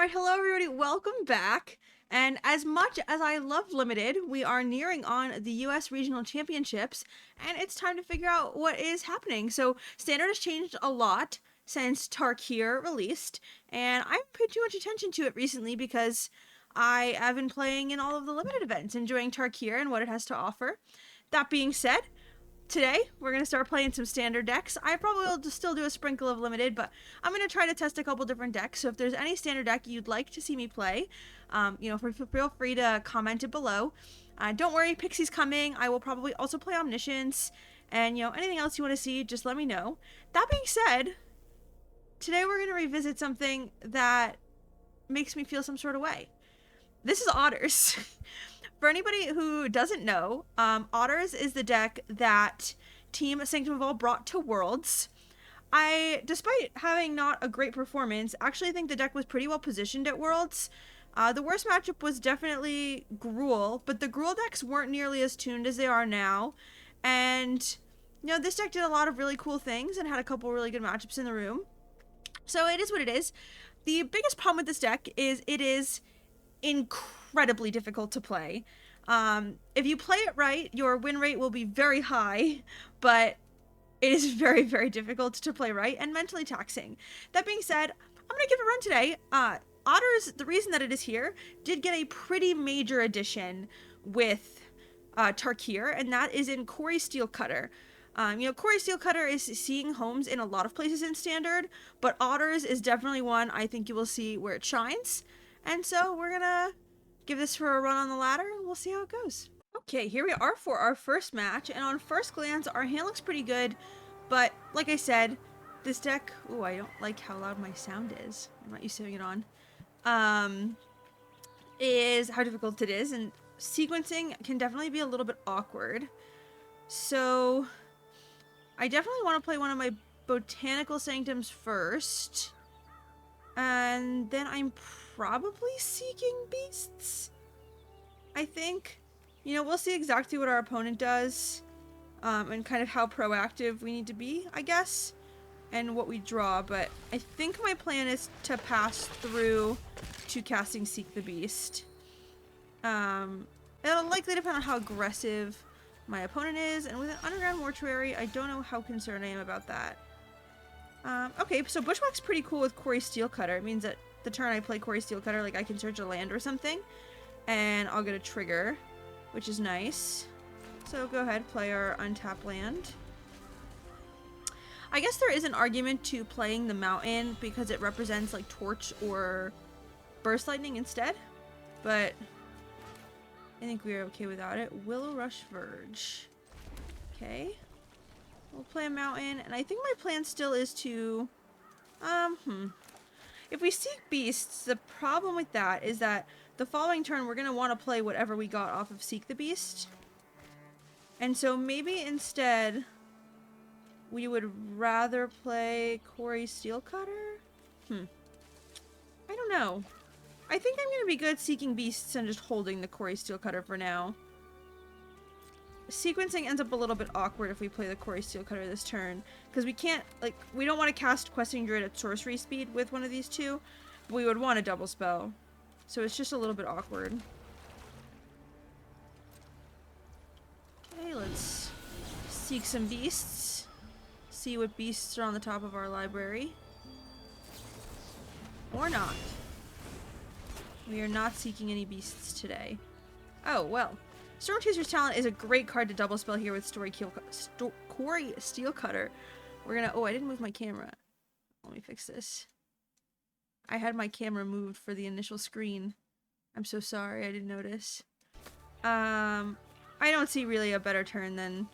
Alright, hello everybody, welcome back. And as much as I love Limited, we are nearing on the US Regional Championships, and it's time to figure out what is happening. So, Standard has changed a lot since Tarkir released, and I haven't paid too much attention to it recently because I have been playing in all of the Limited events, enjoying Tarkir and what it has to offer. That being said, today we're going to start playing some standard decks. I probably will just still do a sprinkle of limited, but I'm going to try to test a couple different decks. So if there's any standard deck you'd like to see me play, feel free to comment it below. Don't worry, Pixie's coming. I will probably also play Omniscience, and anything else you want to see, just let me know. That being said, today we're going to revisit something that makes me feel some sort of way. This is Otters. For anybody who doesn't know, Otters is the deck that Team Sanctum of All brought to Worlds. Despite having not a great performance, actually think the deck was pretty well positioned at Worlds. The worst matchup was definitely Gruul, but the Gruul decks weren't nearly as tuned as they are now. And, this deck did a lot of really cool things and had a couple really good matchups in the room. So it is what it is. The biggest problem with this deck is it is incredibly difficult to play. If you play it right, your win rate will be very high, but it is very, very difficult to play right and mentally taxing. That being said, I'm going to give it a run today. Otters, the reason that it is here, did get a pretty major addition with Tarkir, and that is in Corey Steelcutter. Corey Steelcutter is seeing homes in a lot of places in Standard, but Otters is definitely one I think you will see where it shines. And so we're gonna give this for a run on the ladder and we'll see how it goes. Okay, here we are for our first match, and on first glance our hand looks pretty good, but like I said, this deck, ooh, I don't like how loud my sound is. I'm not used to having it on. Is how difficult it is, and sequencing can definitely be a little bit awkward. So I definitely want to play one of my Botanical Sanctums first, and then I'm probably seeking beasts, I think. We'll see exactly what our opponent does, and kind of how proactive we need to be, I guess, and what we draw, but I think my plan is to pass through to casting Seek the Beast. It'll likely depend on how aggressive my opponent is, and with an Underground Mortuary, I don't know how concerned I am about that. Okay, so Bushwhack's pretty cool with Corey Steelcutter. It means that the turn I play Corey Steelcutter, like I can search a land or something, and I'll get a trigger, which is nice. So go ahead, play our untapped land. I guess there is an argument to playing the mountain because it represents like Torch or Burst Lightning instead, but I think we're okay without it. Willow Rush Verge. Okay. We'll play a mountain, and I think my plan still is to, if we seek beasts, the problem with that is that the following turn we're going to want to play whatever we got off of Seek the Beast. And so maybe instead we would rather play Corey Steelcutter? I don't know. I think I'm going to be good seeking beasts and just holding the Corey Steelcutter for now. Sequencing ends up a little bit awkward if we play the Corey Steelcutter this turn, because we can't, we don't want to cast Questing Druid at sorcery speed with one of these two, but we would want a double spell, so it's just a little bit awkward. Okay, let's seek some beasts, see what beasts are on the top of our library, or not. We are not seeking any beasts today. Oh, well. Storm Chaser's Talent is a great card to double spell here with Corey Steelcutter. We're gonna... Oh, I didn't move my camera. Let me fix this. I had my camera moved for the initial screen. I'm so sorry, I didn't notice. I don't see really a better turn than,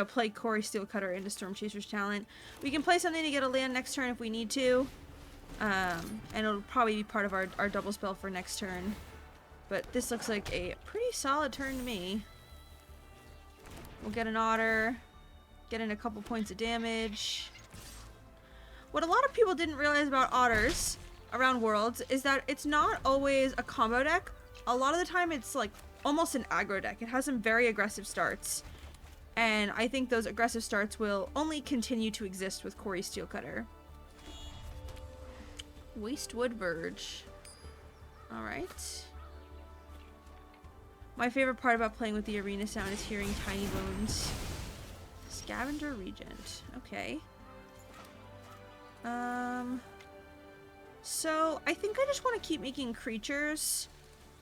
play Corey Steelcutter into Storm Chaser's Talent. We can play something to get a land next turn if we need to. And it'll probably be part of our double spell for next turn. But this looks like a pretty solid turn to me. We'll get an Otter, get in a couple points of damage. What a lot of people didn't realize about Otters around Worlds is that it's not always a combo deck. A lot of the time it's like almost an aggro deck. It has some very aggressive starts. And I think those aggressive starts will only continue to exist with Corey Steelcutter. Wastewood Verge. Alright. My favorite part about playing with the arena sound is hearing tiny bones. Scavenger Regent. Okay. So I think I just want to keep making creatures.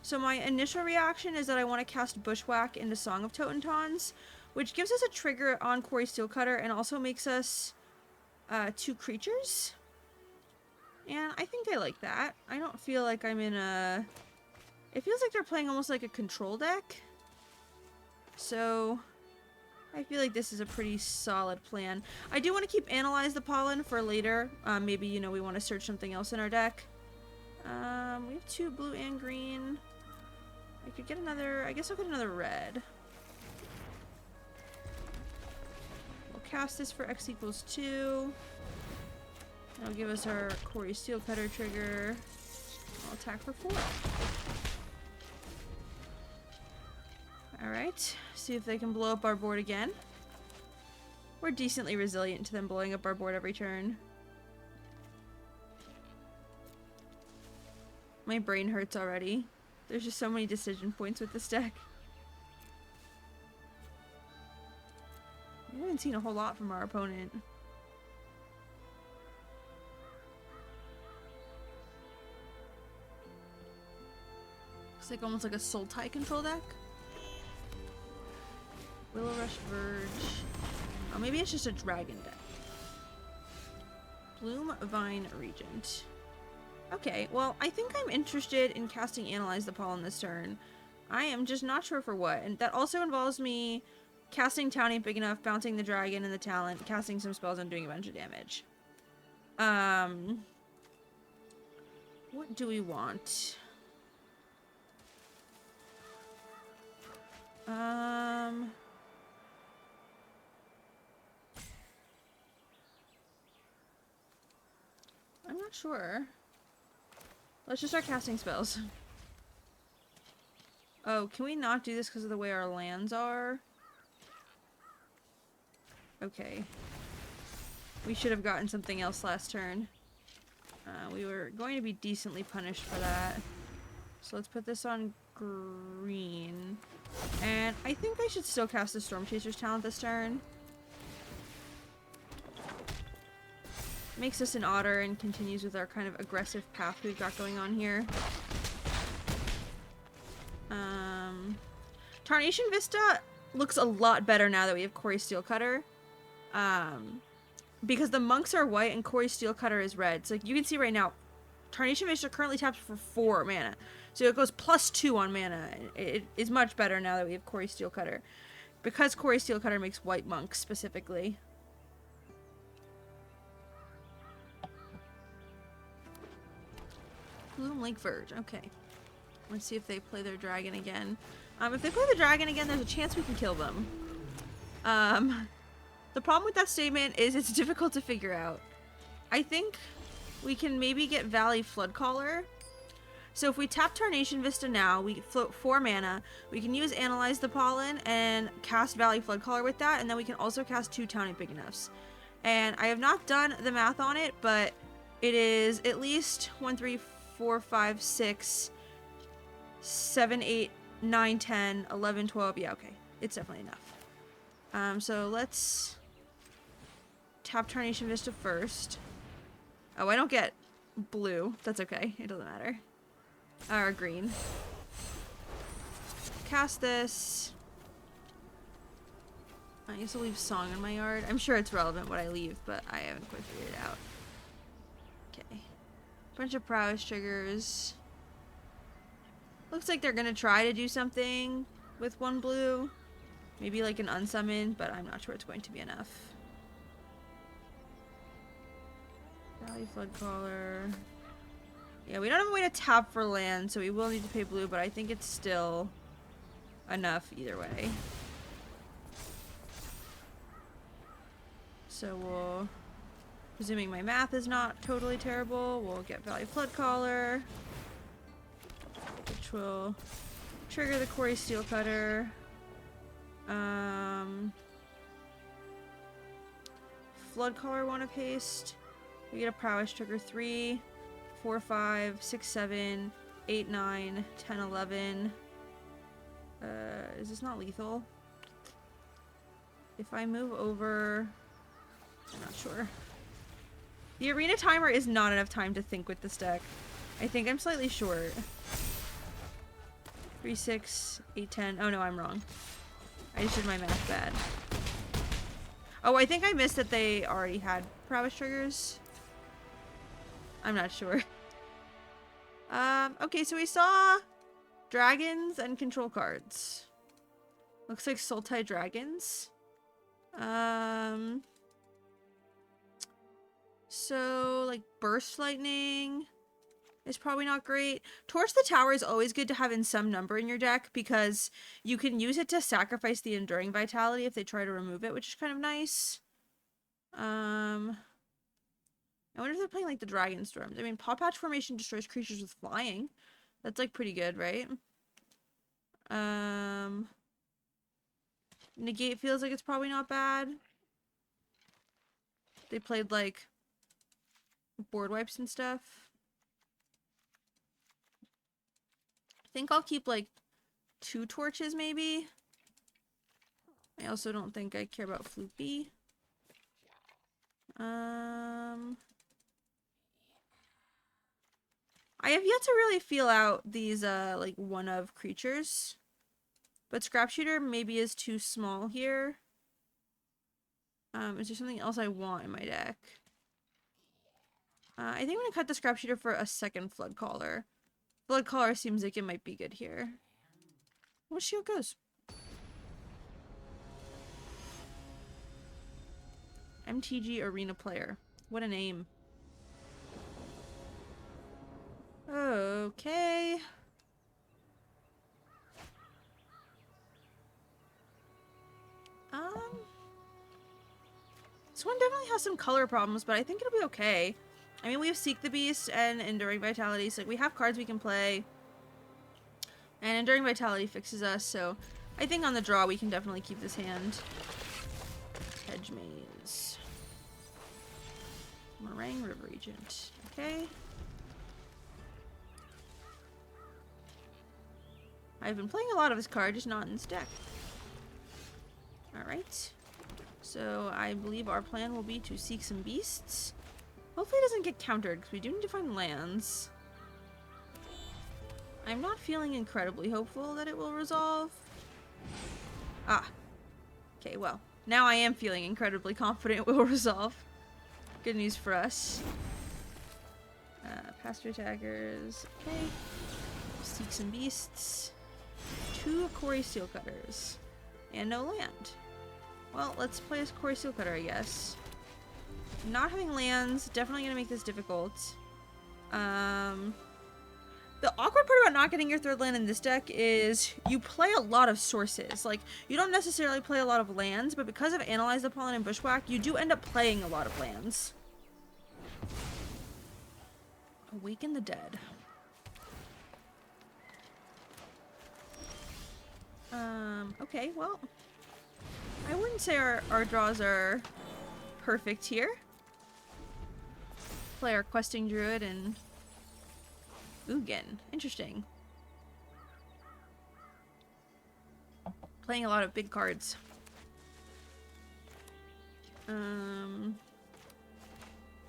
So my initial reaction is that I want to cast Bushwhack into Song of Totentons, which gives us a trigger on Quarry Steelcutter and also makes us 2 creatures. And I think I like that. I don't feel like I'm in a... It feels like they're playing almost like a control deck. So I feel like this is a pretty solid plan. I do want to keep Analyze the Pollen for later. Maybe, you know, we want to search something else in our deck. We have 2 blue and green. I could get another... I guess I'll get another red. We'll cast this for X equals 2. That'll give us our Quarry Steelcutter trigger. I'll attack for 4. Alright, see if they can blow up our board again. We're decently resilient to them blowing up our board every turn. My brain hurts already. There's just so many decision points with this deck. We haven't seen a whole lot from our opponent. Looks like almost like a Sultai control deck. Willow Rush Verge. Oh, maybe it's just a dragon deck. Bloom Vine Regent. Okay, well, I think I'm interested in casting Analyze the Pollen this turn. I am just not sure for what, and that also involves me casting Town Ain't Big Enough, bouncing the dragon and the talent, casting some spells, and doing a bunch of damage. What do we want? I'm not sure. Let's just start casting spells. Oh, can we not do this because of the way our lands are? Okay. We should have gotten something else last turn. We were going to be decently punished for that. So let's put this on green. And I think I should still cast the Storm Chaser's talent this turn. Makes us an Otter and continues with our kind of aggressive path we've got going on here. Tarnation Vista looks a lot better now that we have Quarry Steelcutter. Because the monks are white and Quarry Steelcutter is red. So like you can see right now, Tarnation Vista currently taps for 4 mana. So it goes +2 on mana. It is much better now that we have Quarry Steelcutter. Because Quarry Steelcutter makes white monks specifically. Bloom Lake Verge. Okay. Let's see if they play their dragon again. If they play the dragon again, there's a chance we can kill them. The problem with that statement is it's difficult to figure out. I think we can maybe get Valley Floodcaller. So if we tap Tarnation Vista now, we float 4 mana. We can use Analyze the Pollen and cast Valley Floodcaller with that, and then we can also cast 2 Town Ain't Big Enoughs. And I have not done the math on it, but it is at least 1, 3, 4, 5, 6, 7, 8, 9, 10, 11, 12. Yeah, okay. It's definitely enough. So let's tap Tarnation Vista first. Oh, I don't get blue. That's okay. It doesn't matter. Or green. Cast this. I guess I'll leave Song in my yard. I'm sure it's relevant what I leave, but I haven't quite figured it out. Okay. Bunch of prowess triggers. Looks like they're gonna try to do something with 1 blue. Maybe like an unsummon, but I'm not sure it's going to be enough. Valley Floodcaller. Yeah, we don't have a way to tap for land, so we will need to pay blue, but I think it's still enough either way. So we'll, presuming my math is not totally terrible, we'll get Valley Floodcaller, which will trigger the Quarry Steelcutter. Floodcaller want to paste. We get a prowess trigger 3, 4, 5, 6, 7, 8, 9, 10, 11. Is this not lethal? If I move over... I'm not sure. The arena timer is not enough time to think with this deck. I think I'm slightly short. 3, 6, 8, 10. Oh no, I'm wrong. I just did my math bad. Oh, I think I missed that they already had prowess triggers. I'm not sure. Okay, so we saw dragons and control cards. Looks like Sultai dragons. So, like, burst lightning is probably not great. Torch the Tower is always good to have in some number in your deck because you can use it to sacrifice the Enduring Vitality if they try to remove it, which is kind of nice. I wonder if they're playing, like, the Dragon Storms. I mean, Paw Patch Formation destroys creatures with flying. That's, like, pretty good, right? Negate feels like it's probably not bad. They played, like, board wipes and stuff. I think I'll keep, like, 2 torches, maybe. I also don't think I care about Floopy. I have yet to really feel out these, like, one-of creatures. But Scrap Shooter maybe is too small here. Is there something else I want in my deck? I think I'm gonna cut the Scrap Shooter for a second Flood Caller. Flood Caller seems like it might be good here. Well, shield goes. MTG Arena Player. What a name. Okay. This one definitely has some color problems, but I think it'll be okay. I mean, we have Seek the Beast and Enduring Vitality, so we have cards we can play. And Enduring Vitality fixes us, so I think on the draw we can definitely keep this hand. Hedge Maze. Meringue River Regent. Okay. I've been playing a lot of this card, just not in this deck. Alright. So I believe our plan will be to seek some beasts. Hopefully it doesn't get countered, because we do need to find lands. I'm not feeling incredibly hopeful that it will resolve. Ah. Okay, well. Now I am feeling incredibly confident it will resolve. Good news for us. Pastor Attackers. Okay. Seek some beasts. 2 Quarry Steelcutters. And no land. Well, let's play as Quarry Steelcutter, I guess. Not having lands, definitely gonna make this difficult. The awkward part about not getting your 3rd land in this deck is you play a lot of sources. Like, you don't necessarily play a lot of lands, but because of Analyze the Pollen and Bushwhack, you do end up playing a lot of lands. Awaken the Dead. Okay, well, I wouldn't say our draws are perfect here. Play our Questing Druid and Ugin. Interesting. Playing a lot of big cards. Kind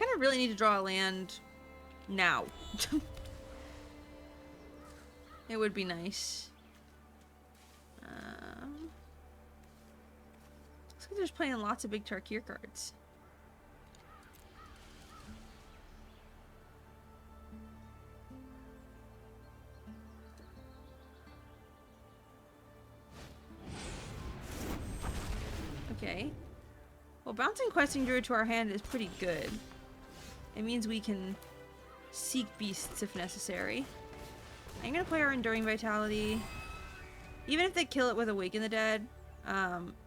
of really need to draw a land now. It would be nice. Looks like they're just playing lots of big Tarkir cards. Okay. Well, bouncing Questing Druid to our hand is pretty good. It means we can seek beasts if necessary. I'm gonna play our Enduring Vitality. Even if they kill it with Awaken the Dead,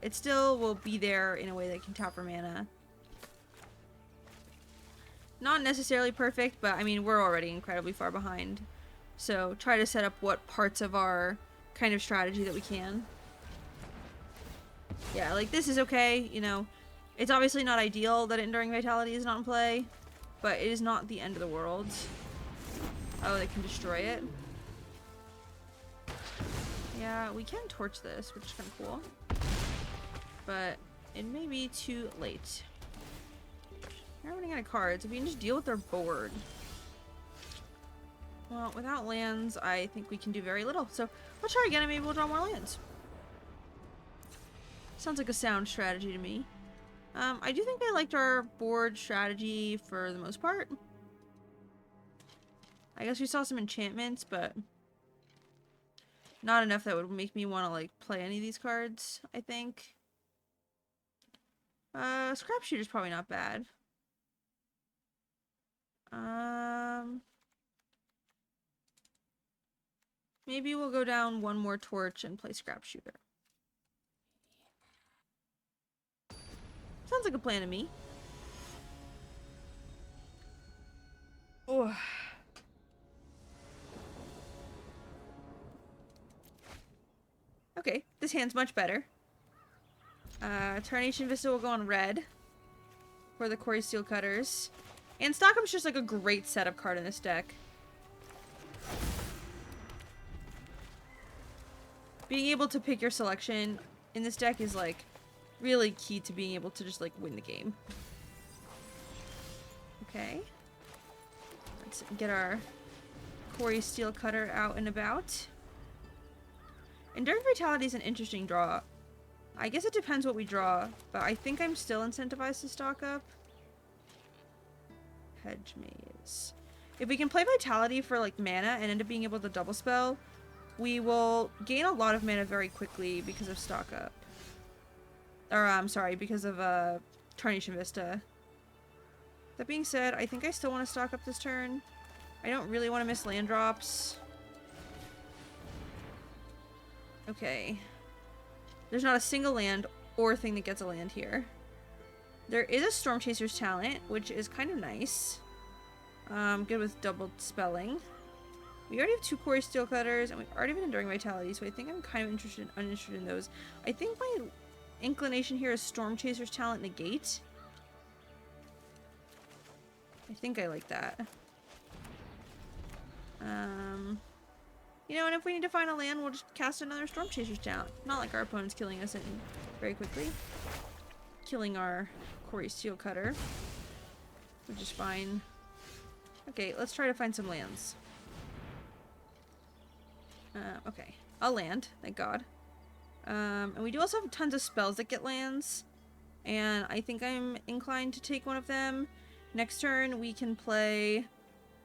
it still will be there in a way that can tap for mana. Not necessarily perfect, but I mean, we're already incredibly far behind. So try to set up what parts of our kind of strategy that we can. Yeah, like this is okay, you know. It's obviously not ideal that Enduring Vitality is not in play, but it is not the end of the world. Oh, they can destroy it. Yeah, we can torch this, which is kind of cool. But it may be too late. They're running out of cards. If we can just deal with their board. Well, without lands, I think we can do very little. So let's try again and maybe we'll draw more lands. Sounds like a sound strategy to me. I do think I liked our board strategy for the most part. I guess we saw some enchantments, but not enough that would make me want to like play any of these cards, I think. Scrap Shooter's probably not bad. Maybe we'll go down one more torch and play Scrap Shooter. Sounds like a plan to me. Oh. Okay, this hand's much better. Tarnation Vista will go on red for the Quarry Steel Cutters. And Stockham's just like a great setup card in this deck. Being able to pick your selection in this deck is like really key to being able to just like win the game. Okay. Let's get our Quarry Steel Cutter out and about. Enduring Vitality is an interesting draw. I guess it depends what we draw, but I think I'm still incentivized to stock up. Hedge Maze. If we can play Vitality for like mana and end up being able to double spell, we will gain a lot of mana very quickly because of stock up. Or, I'm sorry, because of Tarnation Vista. That being said, I think I still want to stock up this turn. I don't really want to miss land drops. Okay. There's not a single land or thing that gets a land here. There is a Storm Chaser's Talent, which is kind of nice. Good with double spelling. We already have 2 Quarry Steel Cutters, and we've already been Enduring Vitality, so I think I'm kind of uninterested in those. I think my inclination here is Storm Chaser's Talent Negate. I think I like that. You know, and if we need to find a land, we'll just cast another Storm Chaser's Talent. Not like our opponent's killing us very quickly. Killing our Quarry Steel Cutter, which is fine. Okay, let's try to find some lands. Okay. A land, thank God. And we do also have tons of spells that get lands. And I think I'm inclined to take one of them. Next turn, we can play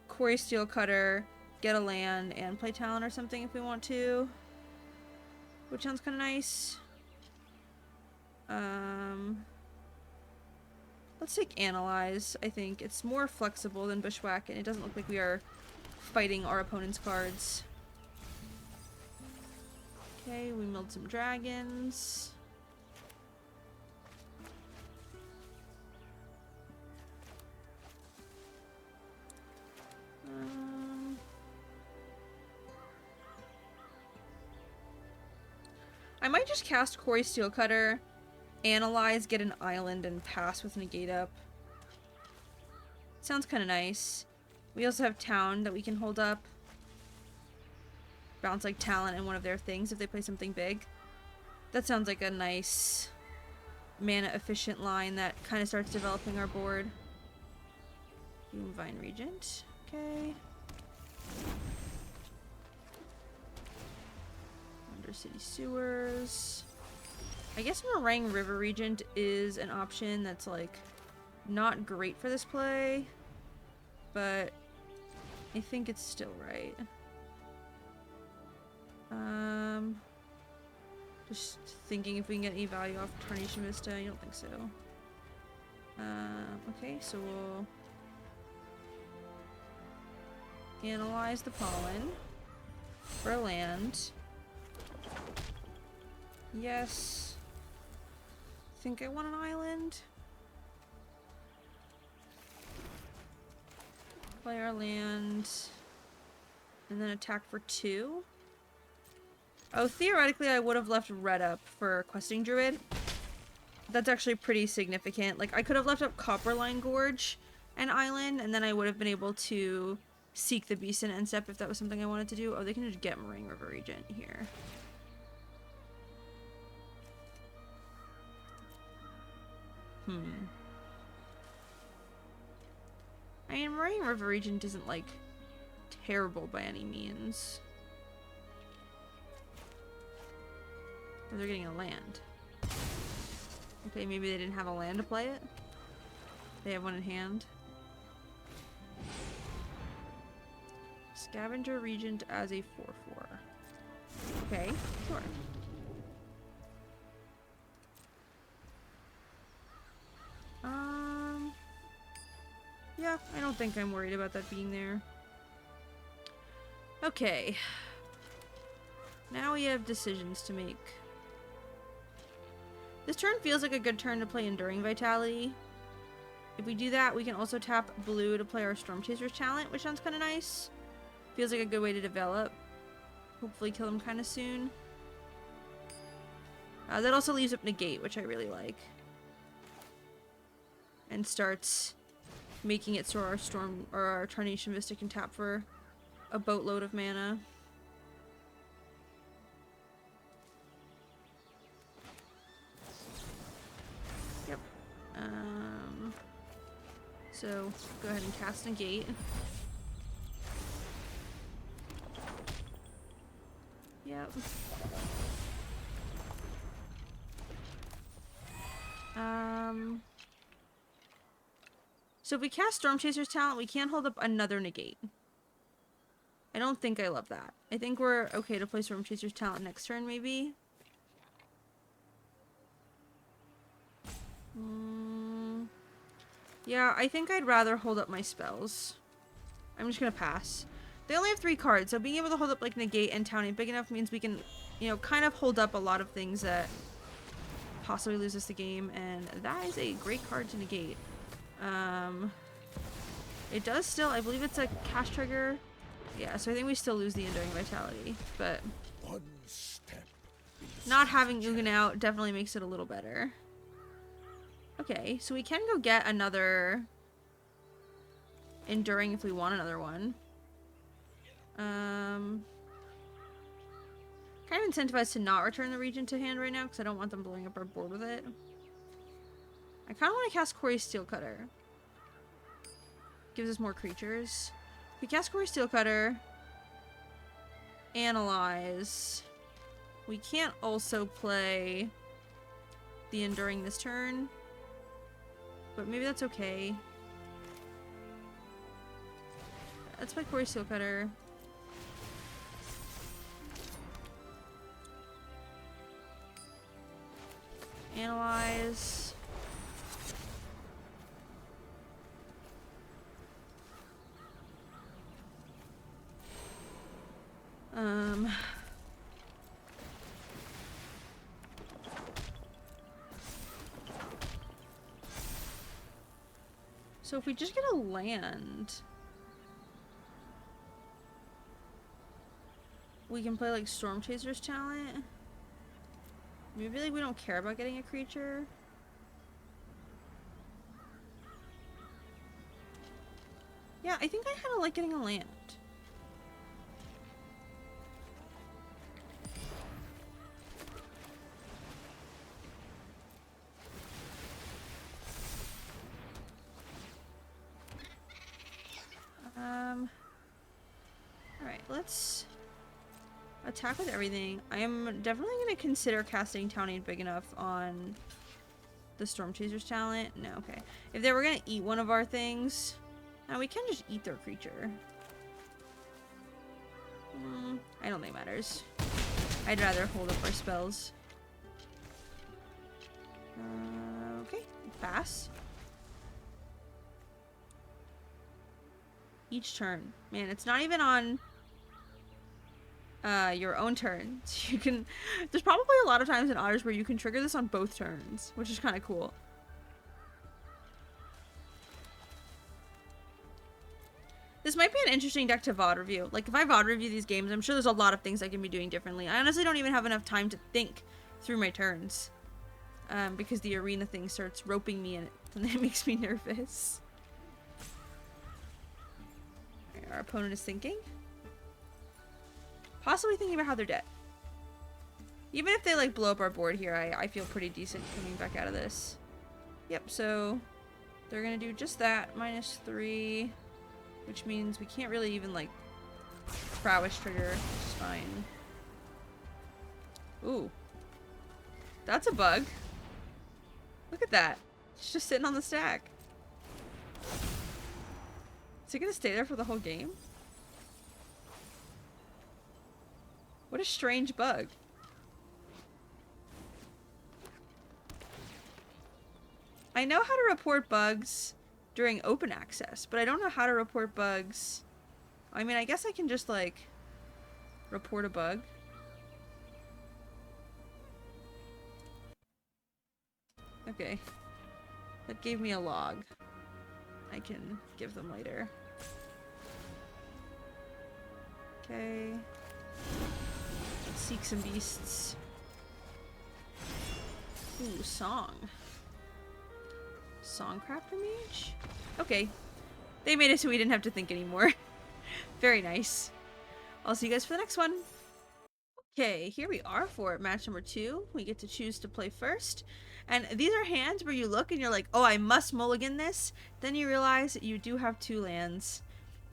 Quarry Steel Cutter, get a land, and play Talon or something if we want to. Which sounds kind of nice. Let's take Analyze, I think. It's more flexible than Bushwhack, and it doesn't look like we are fighting our opponent's cards. Okay, we milled some dragons. I might just cast Quarry Steel Cutter, Analyze, get an island, and pass with Negate up. Sounds kind of nice. We also have Town that we can hold up. Bounce like Talent and one of their things if they play something big. That sounds like a nice mana efficient line that kind of starts developing our board. Vine Regent. Okay. City Sewers. I guess Meringue River Regent is an option that's like not great for this play, but I think it's still right. Just thinking if we can get any value off Tarnation Vista. I don't think so. Okay, so we'll Analyze the Pollen for land. Yes. Think I want an island. Play our land. And then attack for 2. Oh, theoretically I would have left red up for Questing Druid. That's actually pretty significant. Like, I could have left up Copperline Gorge and island, and then I would have been able to seek the Beast and end step if that was something I wanted to do. Oh, they can just get Meringue River Regent here. I mean, Moraine River Regent isn't, like, terrible by any means. Or they're getting a land. Okay, maybe they didn't have a land to play it. They have one in hand. Scavenger Regent as a 4/4. Okay, sure. Yeah, I don't think I'm worried about that being there. Okay. Now we have decisions to make. This turn feels like a good turn to play Enduring Vitality. If we do that, we can also tap blue to play our Storm Chasers talent, which sounds kind of nice. Feels like a good way to develop. Hopefully kill them kind of soon. That also leaves up Negate, which I really like. And starts making it so our Storm or our Tarnation Vista can tap for a boatload of mana. Yep. So go ahead and cast Negate. Yep. So if we cast Storm Chaser's talent, we can't hold up another Negate. I don't think I love that. I think we're okay to play Storm Chaser's talent next turn, maybe. Yeah, I think I'd rather hold up my spells. I'm just gonna pass. They only have 3 cards, so being able to hold up like Negate and Townie big enough means we can, you know, kind of hold up a lot of things that possibly lose us the game, and that is a great card to negate. It does still, I believe it's a cast trigger. Yeah, so I think we still lose the Enduring Vitality, but One step not having Ugin out definitely makes it a little better. Okay, so we can go get another Enduring if we want another one. Kind of incentivized to not return the Regent to hand right now because I don't want them blowing up our board with it. I kind of want to cast Corey's Steelcutter. Gives us more creatures. If we cast Corey's Steelcutter, Analyze. We can't also play the Enduring this turn, but maybe that's okay. Let's play Corey's Steelcutter. Analyze. So if we just get a land, we can play like Storm Chaser's talent. Maybe like we don't care about getting a creature. Yeah, I think I kind of like getting a land. Alright, let's attack with everything. I am definitely going to consider casting Townie big enough on the Storm Chaser's talent. No, okay. If they were going to eat one of our things, now we can just eat their creature. I don't think it matters. I'd rather hold up our spells. Okay, pass. Each turn. Man, it's not even on your own turn. So you can, there's probably a lot of times in Otters where you can trigger this on both turns, which is kind of cool. This might be an interesting deck to VOD review. Like, if I VOD review these games, I'm sure there's a lot of things I can be doing differently. I honestly don't even have enough time to think through my turns. Because the arena thing starts roping me in it, and that makes me nervous. Our opponent is thinking. Possibly thinking about how they're dead. Even if they, like, blow up our board here, I feel pretty decent coming back out of this. Yep, so they're gonna do just that, -3, which means we can't really even, like, prowess trigger, which is fine. Ooh. That's a bug. Look at that. It's just sitting on the stack. Is it gonna stay there for the whole game? What a strange bug. I know how to report bugs during open access, but I don't know how to report bugs. I mean, I guess I can just, like, report a bug. Okay. That gave me a log. I can give them later. Okay. Let's seek some beasts. Ooh, song. Songcrafter mage? Okay. They made it so we didn't have to think anymore. Very nice. I'll see you guys for the next one. Okay, here we are for match number 2. We get to choose to play first. And these are hands where you look and you're like, oh, I must mulligan this. Then you realize you do have 2 lands.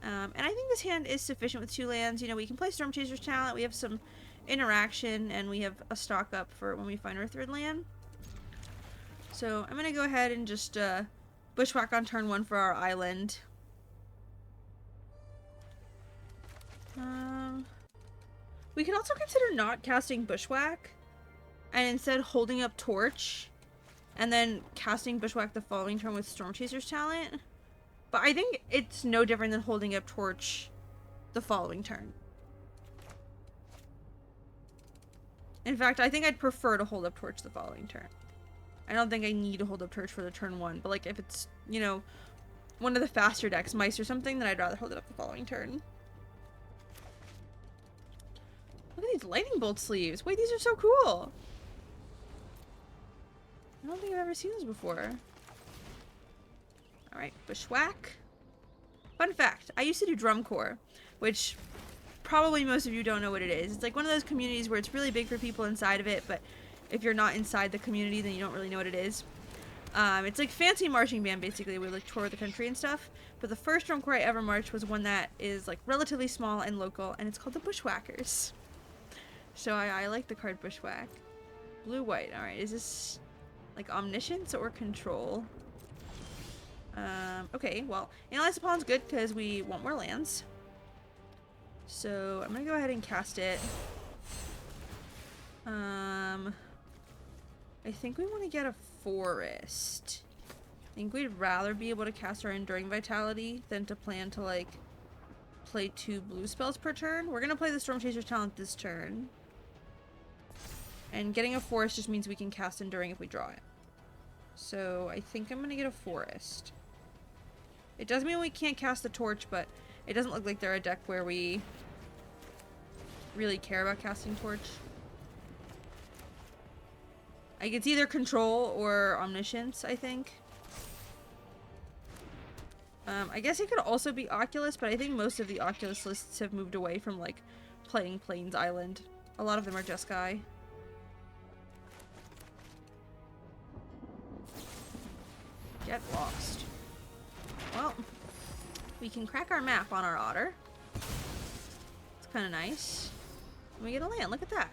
And I think this hand is sufficient with 2 lands. You know, we can play Storm Chaser's Talent. We have some interaction and we have a stock up for when we find our 3rd land. So I'm going to go ahead and just bushwhack on turn 1 for our island. We can also consider not casting bushwhack and instead holding up torch and then casting bushwhack the following turn with Storm Chaser's Talent. But I think it's no different than holding up torch the following turn. In fact, I think I'd prefer to hold up torch the following turn. I don't think I need to hold up torch for the turn 1, but like if it's, you know, one of the faster decks, mice or something, then I'd rather hold it up the following turn. Look at these lightning bolt sleeves. Wait, these are so cool. I don't think I've ever seen those before. Alright, bushwhack. Fun fact, I used to do drum corps, which probably most of you don't know what it is. It's like one of those communities where it's really big for people inside of it, but if you're not inside the community, then you don't really know what it is. It's like fancy marching band, basically. We like tour the country and stuff. But the first drum corps I ever marched was one that is like relatively small and local, and it's called the Bushwhackers. So I like the card Bushwhack. Blue-white. Alright, is this like omniscience or control? Okay, well, Analyze the Pawn's good because we want more lands. So I'm gonna go ahead and cast it. I think we want to get a forest. I think we'd rather be able to cast our Enduring Vitality than to plan to, like, play 2 blue spells per turn. We're gonna play the Storm Chaser's Talent this turn. And getting a forest just means we can cast Enduring if we draw it. So I think I'm gonna get a forest. It does mean we can't cast the torch, but it doesn't look like they're a deck where we really care about casting torch. Like, it's either control or omniscience, I think. I guess it could also be Oculus, but I think most of the Oculus lists have moved away from, like, playing Plains Island. A lot of them are Jeskai. Get lost. Well, we can crack our map on our Otter. It's kind of nice. And we get a land. Look at that.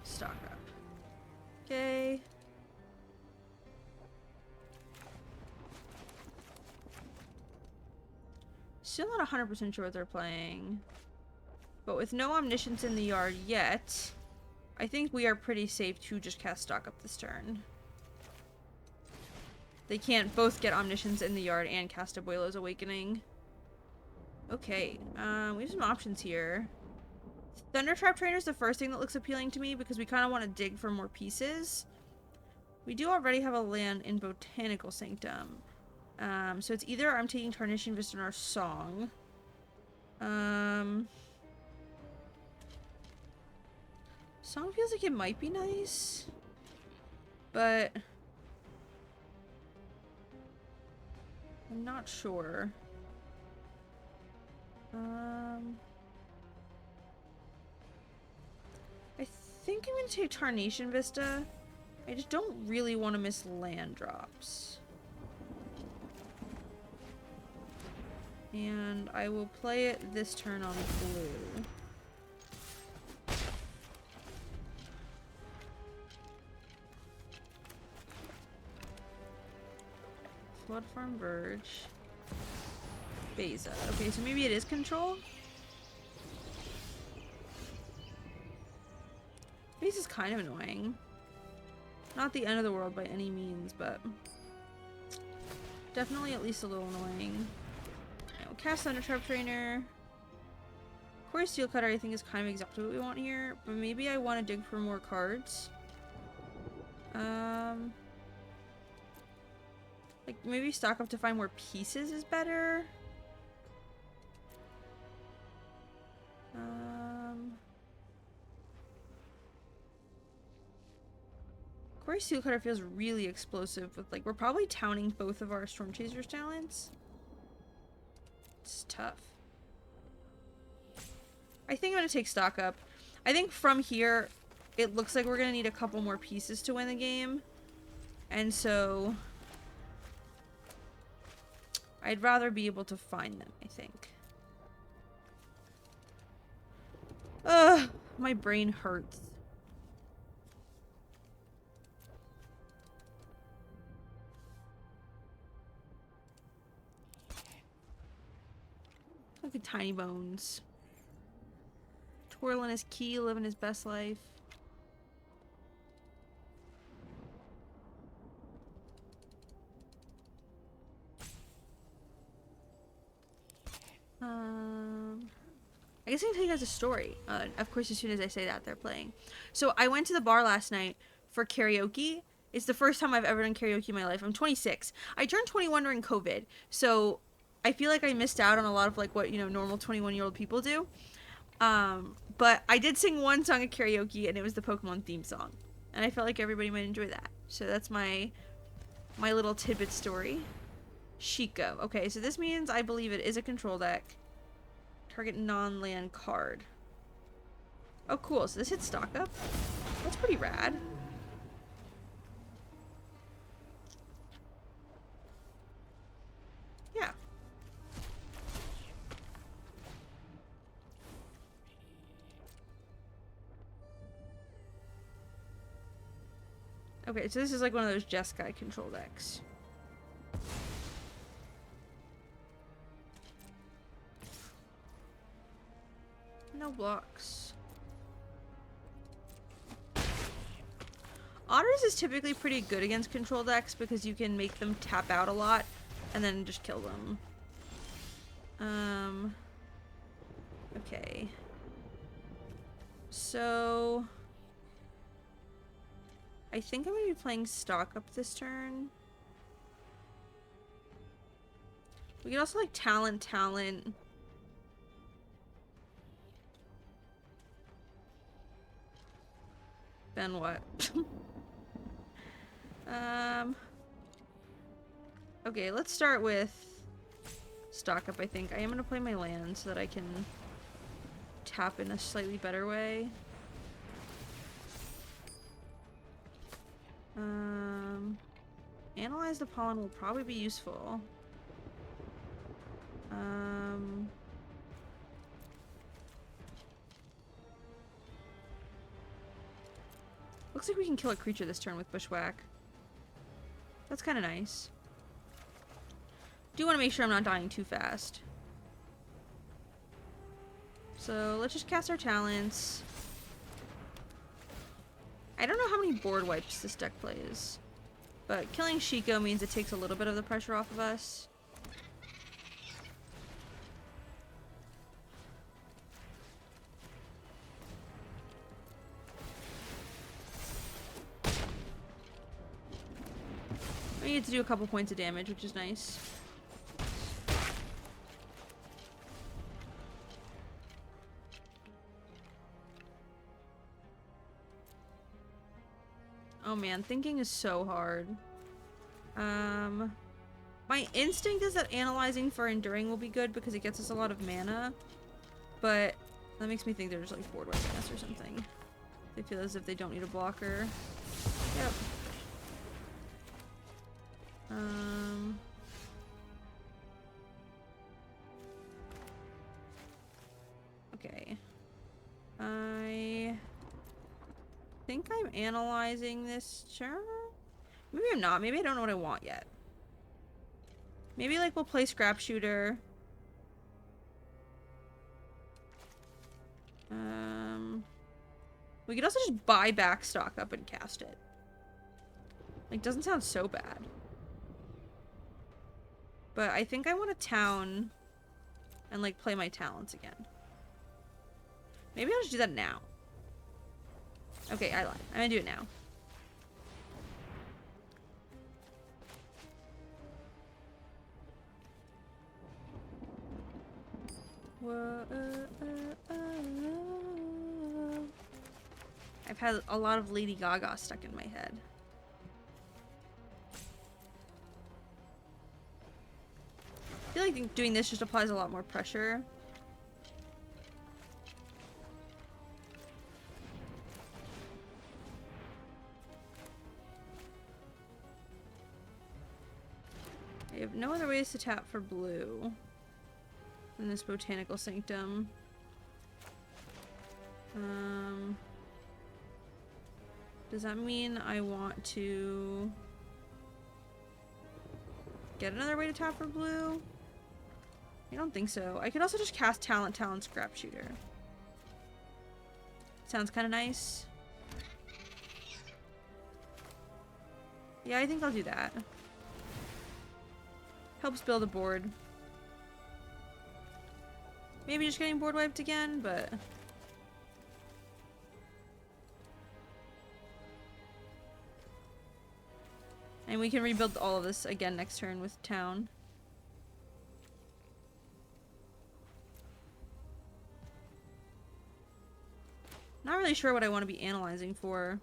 Stock up. Okay. Still not 100% sure what they're playing. But with no omniscience in the yard yet, I think we are pretty safe to just cast stock up this turn. They can't both get omniscience in the yard and cast Abuelo's Awakening. Okay, we have some options here. Thundertrap Trainer is the first thing that looks appealing to me because we kind of want to dig for more pieces. We do already have a land in Botanical Sanctum. So it's either I'm taking Tarnishing Vista or Song. Song feels like it might be nice, but I'm not sure. I think think I'm gonna take Tarnation Vista. I just don't really want to miss land drops. And I will play it this turn on blue. Flood Farm Verge. Beza. Okay, so maybe it is control? Base is kind of annoying. Not the end of the world by any means, but definitely at least a little annoying. We'll cast Thunder Trap Trainer. Quarry Steel Cutter I think is kind of exactly what we want here, but maybe I want to dig for more cards. Like maybe stock up to find more pieces is better. Quarry Steel Cutter feels really explosive with, like, we're probably towning both of our Storm Chasers talents. It's tough. I think I'm gonna take stock up. I think from here, it looks like we're gonna need a couple more pieces to win the game. And so I'd rather be able to find them, I think. Ugh, my brain hurts. Look at Tiny Bones. Twirling his key, living his best life. I guess I can tell you guys a story. Of course, as soon as I say that, they're playing. So I went to the bar last night for karaoke. It's the first time I've ever done karaoke in my life. I'm 26. I turned 21 during COVID, so I feel like I missed out on a lot of like what, you know, normal 21-year-old people do. But I did sing one song at karaoke, and it was the Pokemon theme song, and I felt like everybody might enjoy that. So that's my little tidbit story. Shiko. Okay, so this means I believe it is a control deck. Target non-land card. Oh, cool. So this hits stock up. That's pretty rad. Yeah. Okay, so this is like one of those Jeskai control decks. No blocks. Otters is typically pretty good against control decks because you can make them tap out a lot and then just kill them. Okay. So I think I'm gonna be playing stock up this turn. We could also like talent. Then what? Okay, let's start with stock up, I think. I am gonna play my land so that I can tap in a slightly better way. Analyze the pollen will probably be useful. Looks like we can kill a creature this turn with Bushwhack. That's kind of nice. Do want to make sure I'm not dying too fast. So let's just cast our talents. I don't know how many board wipes this deck plays, but killing Shiko means it takes a little bit of the pressure off of us. We get to do a couple points of damage, which is nice. Oh man, thinking is so hard. My instinct is that analyzing for enduring will be good because it gets us a lot of mana, but that makes me think there's like board wiping us or something. They feel as if they don't need a blocker. Yep. Okay. I think I'm analyzing this turn. Maybe I'm not. Maybe I don't know what I want yet. Maybe like we'll play Scrap Shooter. We could also just buy back stock up and cast it. Like, doesn't sound so bad. But I think I want a town and like play my talents again. Maybe I'll just do that now. Okay, I lied. I'm gonna do it now. I've had a lot of Lady Gaga stuck in my head. I feel like doing this just applies a lot more pressure. I have no other ways to tap for blue in this Botanical Sanctum. Does that mean I want to get another way to tap for blue? I don't think so. I could also just cast Talent, Scrap Shooter. Sounds kind of nice. Yeah, I think I'll do that. Helps build a board. Maybe just getting board wiped again, but... And we can rebuild all of this again next turn with Town. Not really sure what I want to be analyzing for.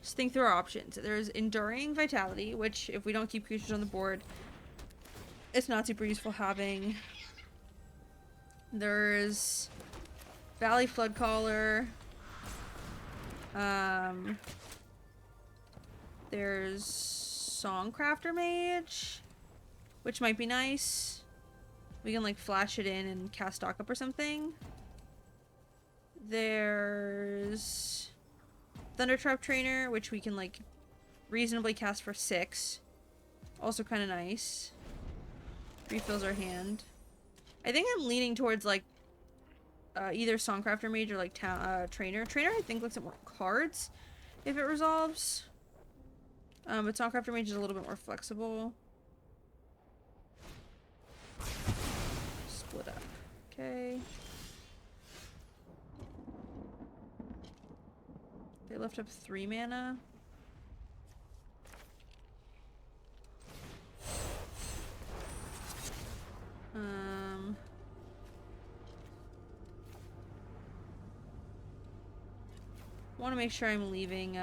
Just think through our options. There's Enduring Vitality, which if we don't keep creatures on the board, it's not super useful having. There's Valley Floodcaller. There's Songcrafter Mage, which might be nice. We can like flash it in and cast stock up or something. There's Thundertrap Trainer, which we can like reasonably cast for 6. Also kind of nice. Refills our hand. I think I'm leaning towards like either Songcrafter Mage or like Trainer. Trainer I think looks at more cards if it resolves. But Songcrafter Mage is a little bit more flexible. Split up. Okay. They left up 3 mana. Want to make sure I'm leaving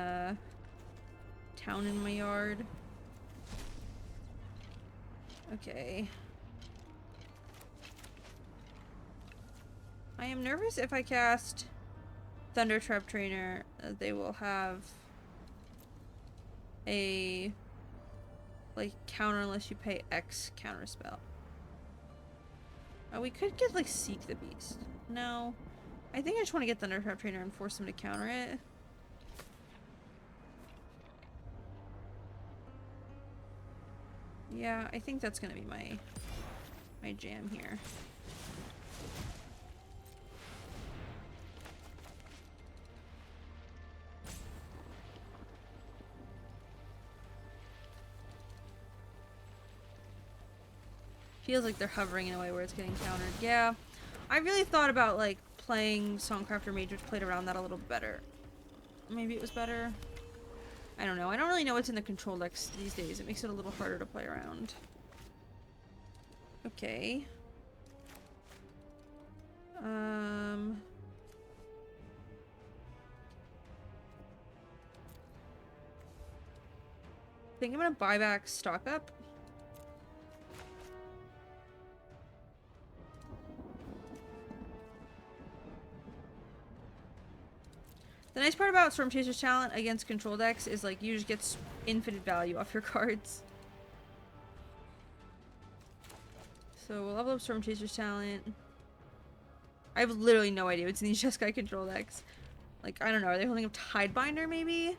Town in my yard. Okay. I am nervous if I cast Thundertrap Trainer, they will have a like counter unless you pay X counter spell. Oh, we could get like Seek the Beast. No. I think I just want to get Thundertrap Trainer and force him to counter it. Yeah, I think that's gonna be my jam here. Feels like they're hovering in a way where it's getting countered. Yeah, I really thought about like playing Songcrafter Mage, which played around that a little better. Maybe it was better. I don't know. I don't really know what's in the control decks these days. It makes it a little harder to play around. Okay. I think I'm gonna buy back stock up. The nice part about Storm Chaser's talent against control decks is like you just get infinite value off your cards. So we'll level up Storm Chaser's talent. I have literally no idea what's in these Jeskai control decks. Like, I don't know, are they holding up Tidebinder maybe?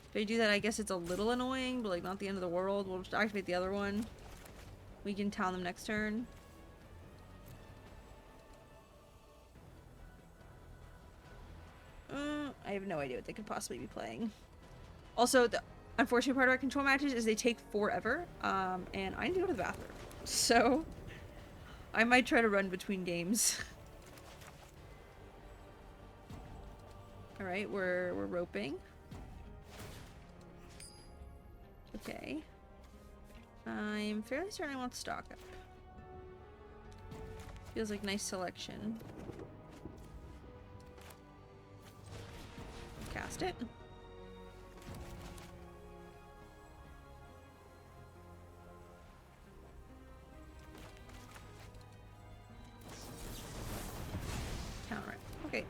If they do that, I guess it's a little annoying, but like not the end of the world. We'll just activate the other one. We can town them next turn. I have no idea what they could possibly be playing. Also, the unfortunate part about control matches is they take forever, and I need to go to the bathroom. So, I might try to run between games. Alright, we're roping. Okay. I'm fairly certain I want stock up. Feels like nice selection. Cast it. Counter it. Okay.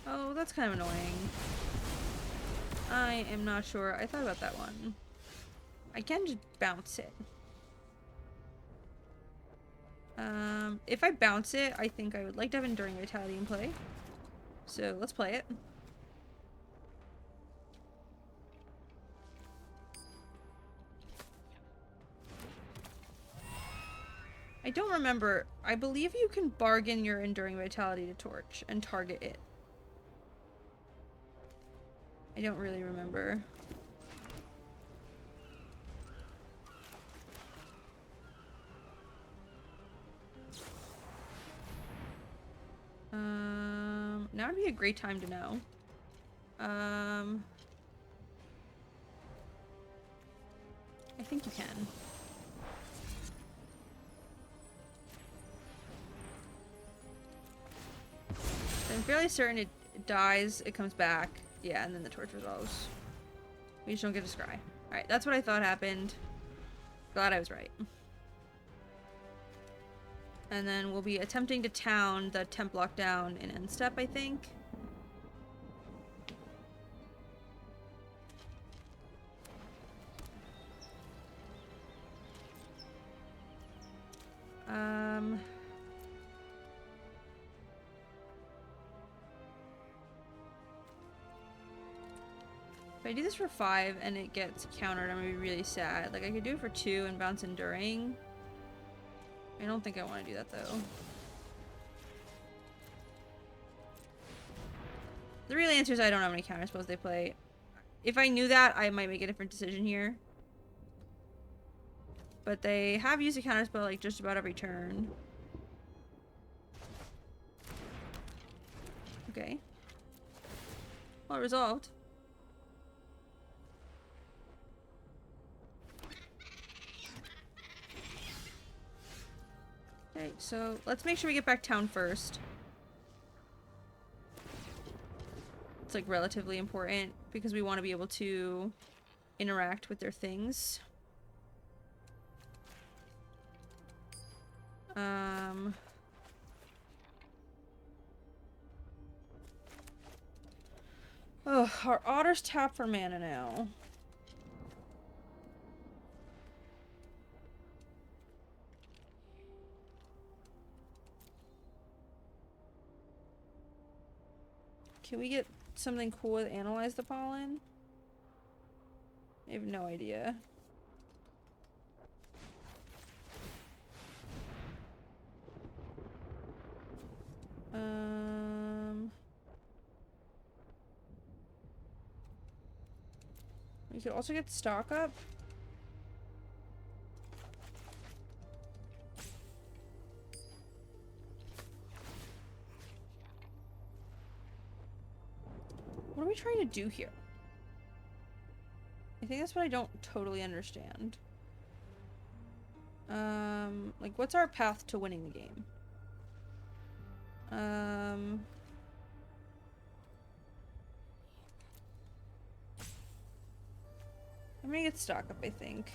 Oh, that's kind of annoying. I am not sure. I thought about that one. I can just bounce it. If I bounce it, I think I would like to have Enduring Vitality in play. So let's play it. I don't remember. I believe you can bargain your Enduring Vitality to Torch and target it. I don't really remember. Now would be a great time to know. I think you can. I'm fairly certain it dies, it comes back. Yeah, and then the torch resolves. We just don't get a scry. Alright, that's what I thought happened. Glad I was right. And then we'll be attempting to town the temp lockdown in end step, I think. If I do this for 5 and it gets countered, I'm gonna be really sad. Like, I could do it for 2 and bounce Enduring. I don't think I want to do that, though. The real answer is I don't know how many counterspells they play. If I knew that, I might make a different decision here. But they have used a counterspell, like, just about every turn. Okay. Well, resolved. Okay, so let's make sure we get back town first. It's like relatively important because we want to be able to interact with their things. Oh, our Otters tap for mana now. Can we get something cool with Analyze the Pollen? I have no idea. We could also get stock up. What are we trying to do here? I think that's what I don't totally understand. Like, what's our path to winning the game? I'm gonna get stock up, I think.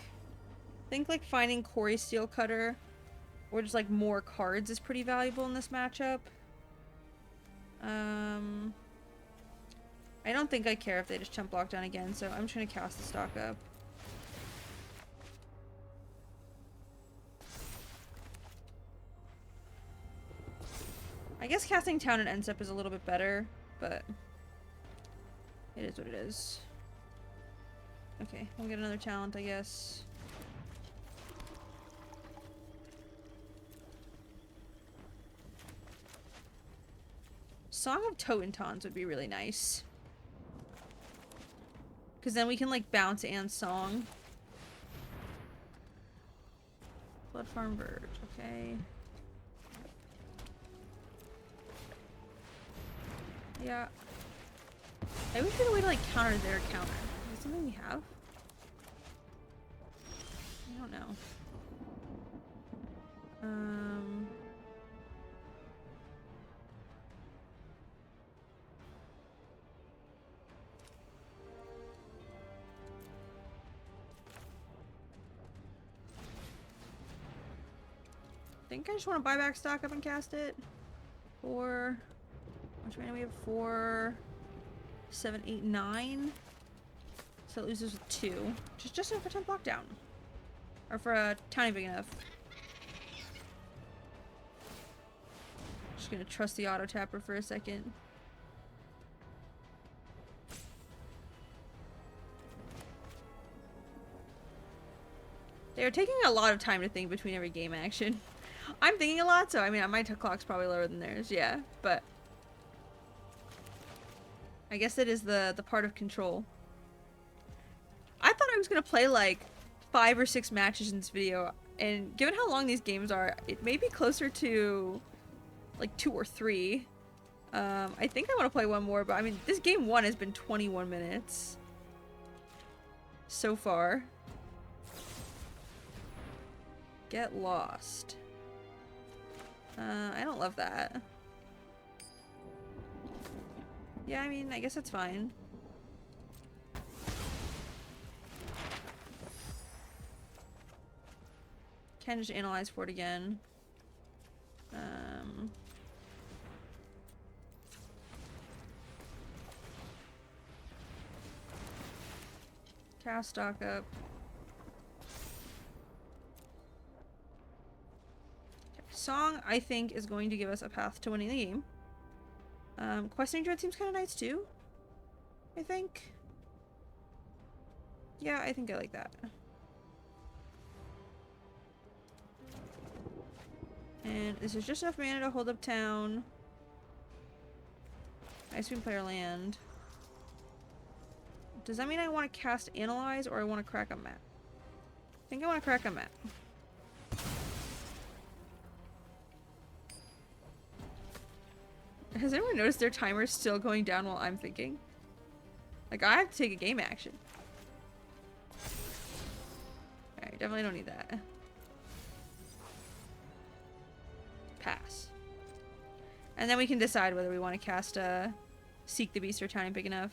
think like finding Corey Steelcutter or just like more cards is pretty valuable in this matchup. I don't think I care if they just chump block down again, so I'm just gonna cast the stock up. I guess casting Town and End Step is a little bit better, but it is what it is. Okay, we'll get another talent, I guess. Song of Totentons would be really nice. Because then we can, like, bounce and song. Blood Farm Verge, okay. Yeah. I wish we had a way to, like, counter their counter. Is that something we have? I don't know. I think I just want to buy back stock up and cast it. 4. Which mana we have? 4, 7, 8, 9. So it loses with 2. Just enough for 10 block down. Or for a tiny big enough. Just gonna trust the auto tapper for a second. They are taking a lot of time to think between every game action. I'm thinking a lot, so I mean, my clock's probably lower than theirs, yeah, but I guess it is the part of control. I thought I was gonna play like 5 or 6 matches in this video, and given how long these games are, it may be closer to like 2 or 3. I think I want to play one more, but I mean, this game 1 has been 21 minutes so far. Get lost. I don't love that. Yeah, I mean, I guess that's fine. Can just analyze for it again. Cast stock up. Song, I think, is going to give us a path to winning the game. Questing Dread seems kind of nice too, I think. Yeah, I think I like that. And this is just enough mana to hold up town. Ice Beam player land. Does that mean I want to cast Analyze or I want to crack a map? I think I want to crack a map. Has anyone noticed their timer is still going down while I'm thinking? Like, I have to take a game action. Alright, definitely don't need that. Pass. And then we can decide whether we want to cast Seek the Beast or Towning Big Enough.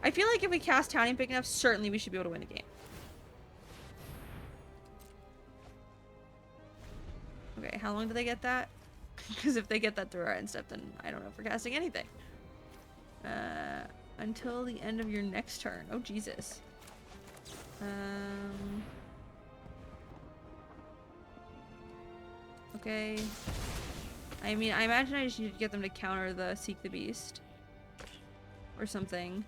I feel like if we cast Towning Big Enough, certainly we should be able to win the game. Okay, how long do they get that? Because if they get that through our end step, then I don't know if we're casting anything. Until the end of your next turn. Oh, Jesus. Okay. I mean, I imagine I just need to get them to counter the Seek the Beast. Or something.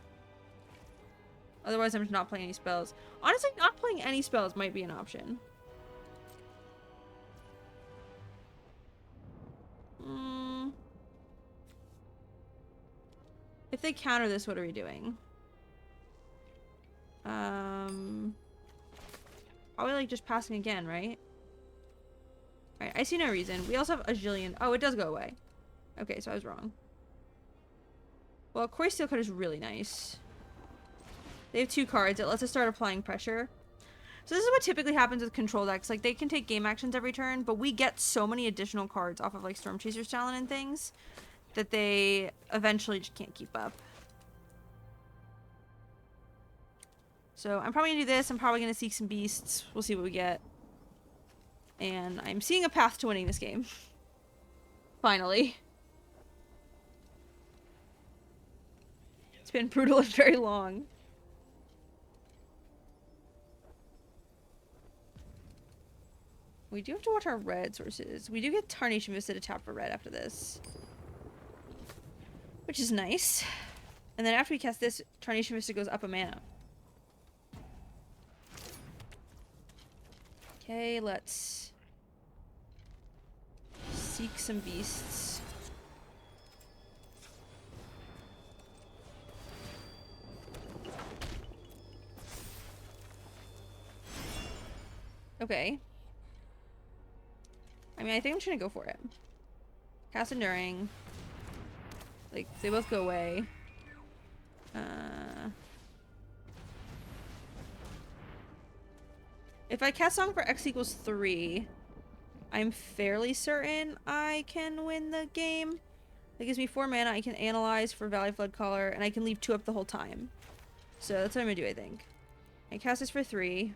Otherwise, I'm just not playing any spells. Honestly, not playing any spells might be an option. If they counter this, what are we doing? Probably like just passing again, right? Alright, I see no reason. We also have a Jillian. Oh, it does go away. Okay, so I was wrong. Well, Corey Steelcutter is really nice. They have 2 cards. It lets us start applying pressure. So this is what typically happens with control decks. Like, they can take game actions every turn, but we get so many additional cards off of, like, Storm Chaser's Talent and things that they eventually just can't keep up. So I'm probably gonna do this. I'm probably gonna seek some beasts. We'll see what we get. And I'm seeing a path to winning this game. Finally. It's been brutal and very long. We do have to watch our red sources. We do get Tarnation Vista to tap for red after this. Which is nice. And then after we cast this, Tarnation Vista goes up a mana. Okay, let's seek some beasts. Okay. I mean, I think I'm just gonna go for it. Cast Enduring. Like, they both go away. If I cast Song for X equals 3, I'm fairly certain I can win the game. That gives me 4 mana. I can analyze for Valley Flood Caller, and I can leave 2 up the whole time. So that's what I'm gonna do, I think. I cast this for 3.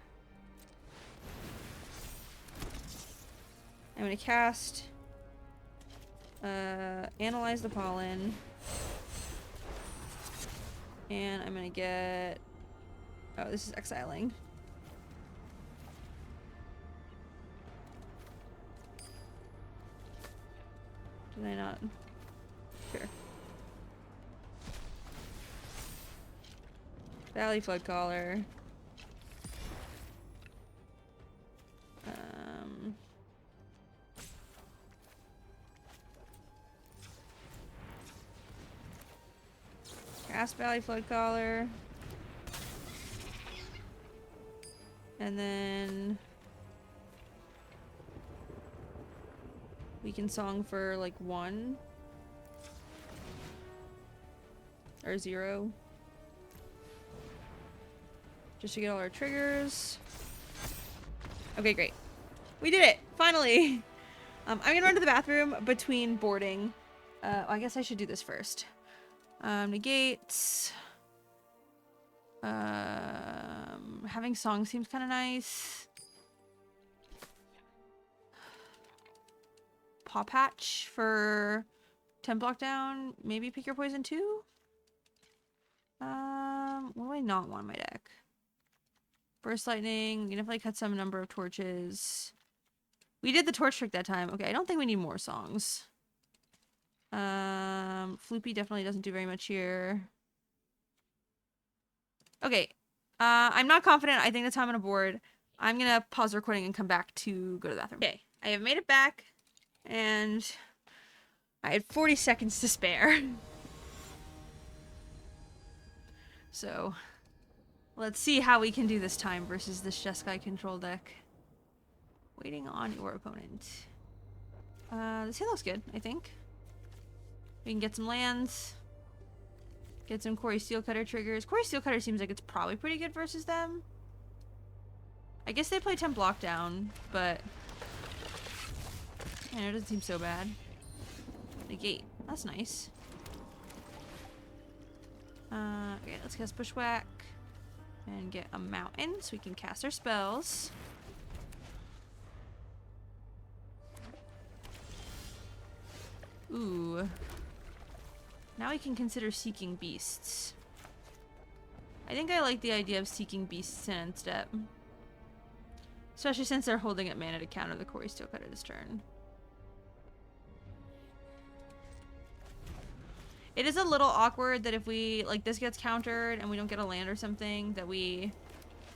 I'm gonna cast Analyze the Pollen. And I'm gonna get... Oh, this is exiling. Did I not? Sure. Valley Flood Caller. Cast Valley Flood Caller. And then we can song for like 1 or 0 just to get all our triggers. Okay, great. We did it! Finally! I'm gonna run to the bathroom between boarding. I guess I should do this first. Negates. Having song seems kind of nice. Paw Patch for 10 block down. Maybe pick your poison too? What do I not want in my deck? Burst Lightning. We can definitely cut some number of torches. We did the torch trick that time. Okay, I don't think we need more songs. Floopy definitely doesn't do very much here. Okay. I'm not confident. I think that's how I'm gonna board. I'm gonna pause the recording and come back to go to the bathroom. Okay, I have made it back, and I had 40 seconds to spare. So, let's see how we can do this time versus this Jeskai control deck. Waiting on your opponent. This hand looks good, I think. We can get some lands. Get some Quarry Steelcutter triggers. Quarry Steelcutter seems like it's probably pretty good versus them. I guess they play 10 block down, but it doesn't seem so bad. Negate. That's nice. Okay, let's cast Bushwhack and get a mountain so we can cast our spells. Ooh. Now we can consider seeking beasts. I think I like the idea of seeking beasts in end step. Especially since they're holding up mana to counter the Quarry Steelcutter this turn. It is a little awkward that if we, like, this gets countered and we don't get a land or something, that we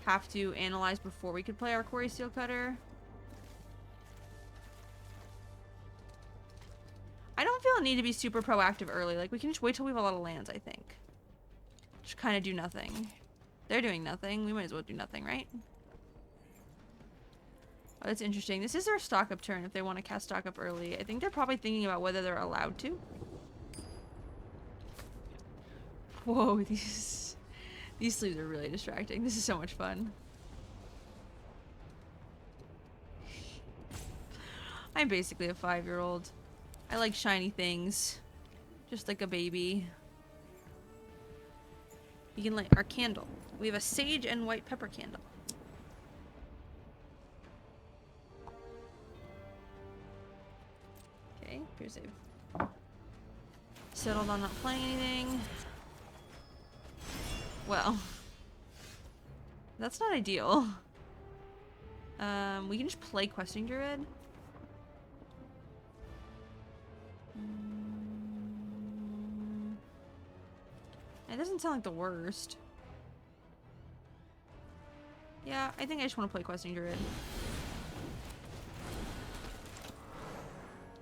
have to analyze before we could play our Quarry Steelcutter. I don't feel a need to be super proactive early. Like, we can just wait till we have a lot of lands, I think. Just kind of do nothing. They're doing nothing. We might as well do nothing, right? Oh, that's interesting. This is their stock up turn if they want to cast stock up early. I think they're probably thinking about whether they're allowed to. Whoa, these sleeves are really distracting. This is so much fun. I'm basically a 5-year-old. I like shiny things. Just like a baby. We can light our candle. We have a sage and white pepper candle. Okay, here's a... Settled on not playing anything. Well, that's not ideal. We can just play Questing Druid. It doesn't sound like the worst. Yeah, I think I just want to play Questing Druid.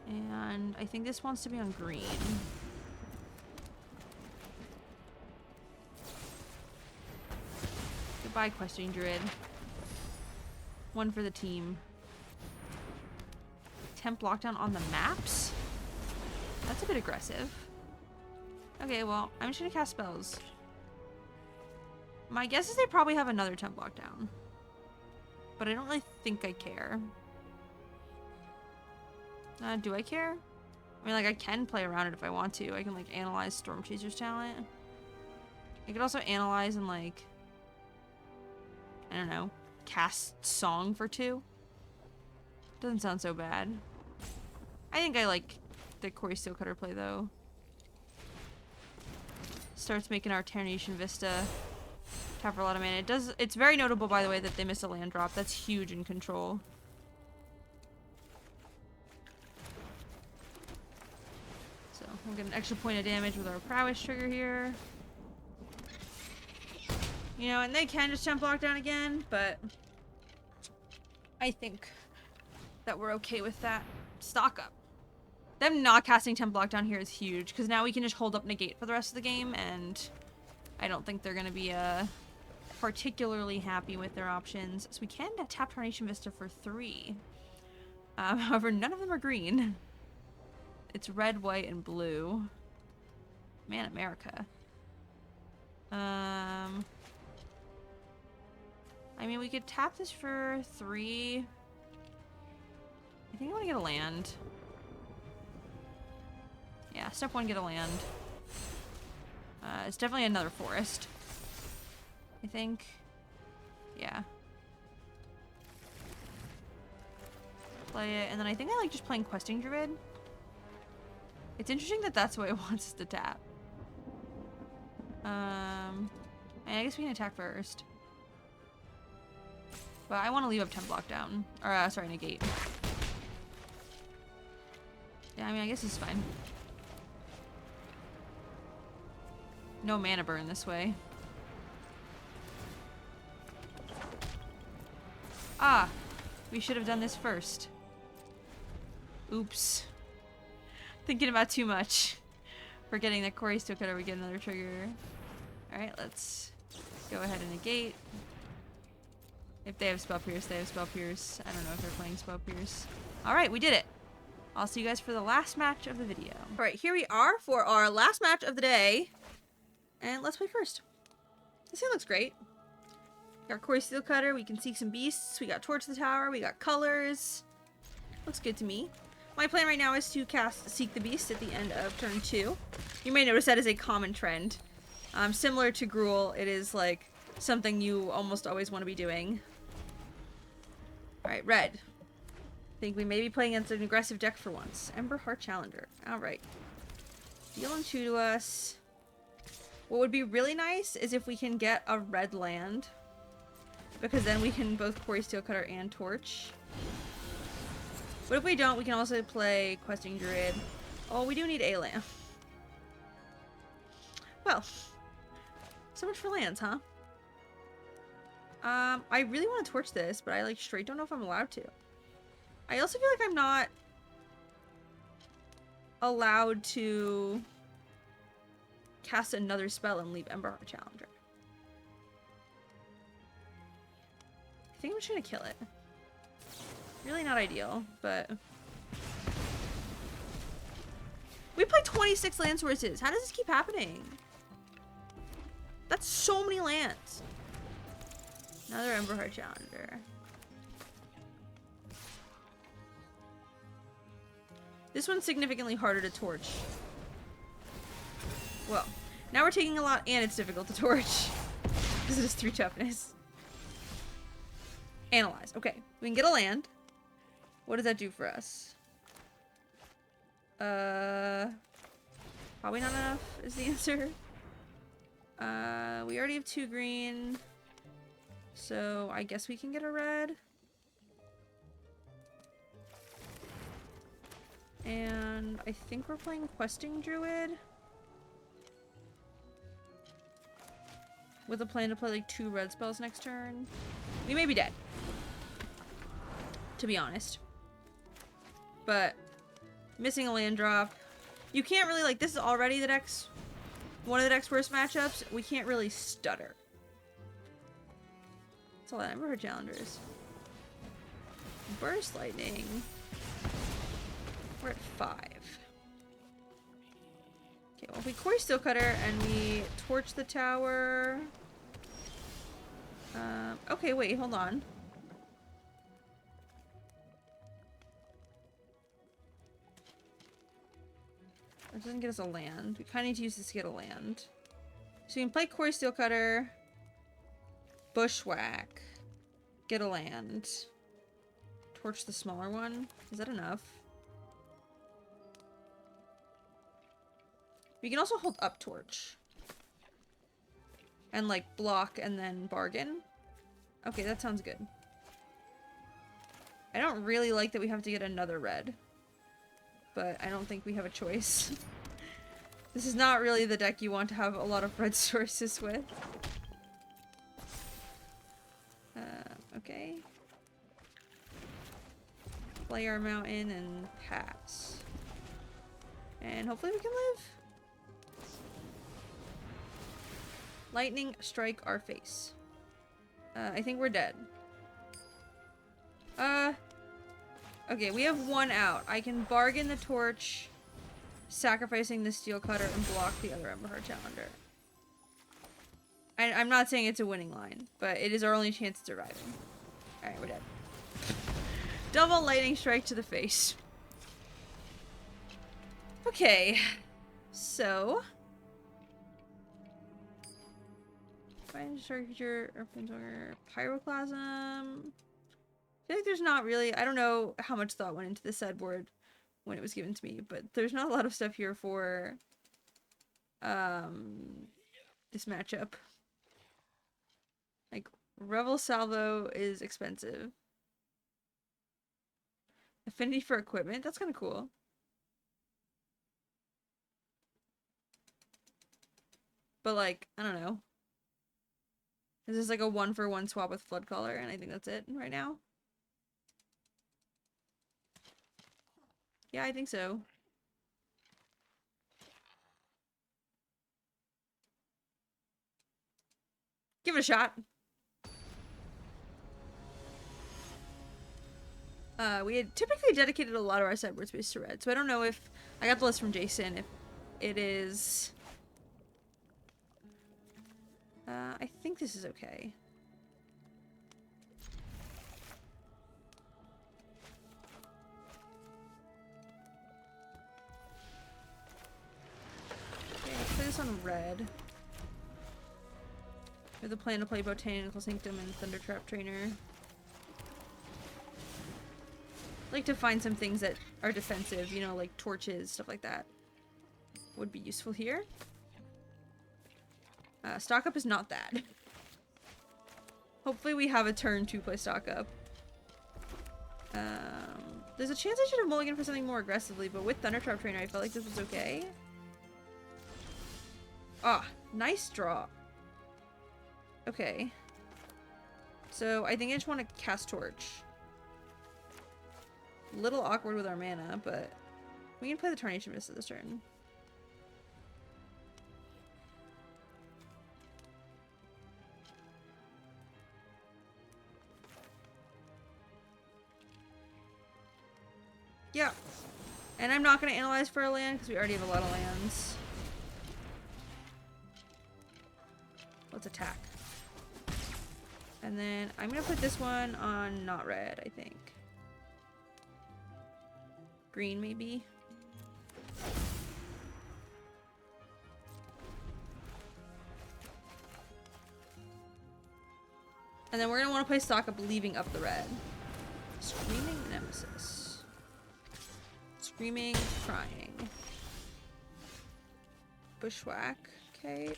And I think this wants to be on green. Goodbye, Questing Druid. One for the team. Temp lockdown on the maps? That's a bit aggressive. Okay, well, I'm just gonna cast spells. My guess is they probably have another temp lockdown. But I don't really think I care. Do I care? I mean, like, I can play around it if I want to. I can, like, analyze Storm Chaser's talent. I could also analyze and, like, I don't know, cast Song for 2. Doesn't sound so bad. I think I like the Corey Steelcutter play, though. Starts making our Tarnation Vista tap for a lot of mana. It's very notable, by the way, that they miss a land drop. That's huge in Control. So we'll get an extra point of damage with our Prowess trigger here. You know, and they can just temp lock down again, but I think that we're okay with that. Stock up. Them not casting temp lock down here is huge, because now we can just hold up negate for the rest of the game, and I don't think they're going to be particularly happy with their options. So we can tap Tarnation Vista for 3. However, none of them are green. It's red, white, and blue. Man, America. I mean, we could tap this for 3. I think I want to get a land. Yeah, step 1, get a land. It's definitely another forest. I think. Yeah. Play it, and then I think I like just playing Questing Druid. It's interesting that that's what it wants us to tap. And I guess we can attack first. But I want to leave up temp lockdown. Or, sorry, negate. Yeah, I mean, I guess it's fine. No mana burn this way. Ah! We should have done this first. Oops. Thinking about too much. Forgetting that Corey Steelcutter would get another trigger. Alright, let's go ahead and negate. If they have Spell Pierce, they have Spell Pierce. I don't know if they're playing Spell Pierce. Alright, we did it. I'll see you guys for the last match of the video. Alright, here we are for our last match of the day. And let's play first. This thing looks great. We got Corey Steelcutter, we can seek some beasts, we got Torch the Tower, we got colors. Looks good to me. My plan right now is to cast Seek the Beast at the end of turn 2. You may notice that is a common trend. Similar to Gruul, it is like something you almost always want to be doing. Alright, red. Think we may be playing against an aggressive deck for once. Ember Heart Challenger. Alright. Dealing 2 to us. What would be really nice is if we can get a red land. Because then we can both Corey Steelcutter and Torch. But if we don't, we can also play Questing Druid. Oh, we do need a land. Well, so much for lands, huh? I really want to Torch this, but I like straight don't know if I'm allowed to. I also feel like I'm not allowed to cast another spell and leave Ember Heart Challenger. I think I'm just gonna kill it. Really not ideal, but we play 26 land sources. How does this keep happening? That's so many lands. Another Ember Heart Challenger. This one's significantly harder to torch. Well, Now we're taking a lot, and it's difficult to torch. Because it is 3 toughness. Analyze. Okay. We can get a land. What does that do for us? Probably not enough is the answer. We already have 2 green. So I guess we can get a red. And I think we're playing Questing Druid. With a plan to play like 2 red spells next turn. We may be dead. To be honest. But missing a land drop. You can't really, like, this is already the deck's one of the deck's worst matchups. We can't really stutter. That's all that Ember Challengers. Burst Lightning. We're at 5. Okay, well, if we Core Steel Cutter and we torch the tower. Okay, wait, hold on. That doesn't get us a land. We kind of need to use this to get a land. So we can play Core Steel Cutter, Bushwhack, get a land, torch the smaller one. Is that enough? We can also hold up torch. And like block and then bargain. Okay, that sounds good. I don't really like that we have to get another red. But I don't think we have a choice. This is not really the deck you want to have a lot of red sources with. Okay. Play our mountain and pass. And hopefully we can live. Lightning strike our face. I think we're dead. Okay, we have 1 out. I can bargain the torch, sacrificing the steel cutter, and block the other Ember Heart Challenger. I'm not saying it's a winning line, but it is our only chance at surviving. Alright, we're dead. Double lightning strike to the face. Okay, so... Find Structure, Pyroclasm... I feel like there's not really... I don't know how much thought went into the sideboard when it was given to me, but there's not a lot of stuff here for... this matchup. Like, Revel Salvo is expensive. Affinity for equipment? That's kind of cool. But, like, I don't know. This is like a 1-for-1 swap with Flood Caller, and I think that's it right now. Yeah, I think so. Give it a shot. We had typically dedicated a lot of our sideboard space to red, so I don't know if... I got the list from Jason, if it is... I think this is okay. Okay, let's play this on red. With a plan to play Botanical Sanctum and Thundertrap Trainer. I like to find some things that are defensive, you know, like torches, stuff like that. Would be useful here. Stock up is not that. Hopefully we have a turn to play stock up. There's a chance I should have mulliganed for something more aggressively, but with Thundertrap Trainer I felt like this was okay. Ah, nice draw. Okay. So I think I just want to cast Torch. Little awkward with our mana, but we can play the Tarnation Mist this turn. Yeah. And I'm not going to analyze for a land because we already have a lot of lands. Let's attack. And then I'm going to put this one on not red, I think. Green, maybe. And then we're going to want to play stock up leaving up the red. Screaming Nemesis. Screaming, crying. Bushwhack. Okay.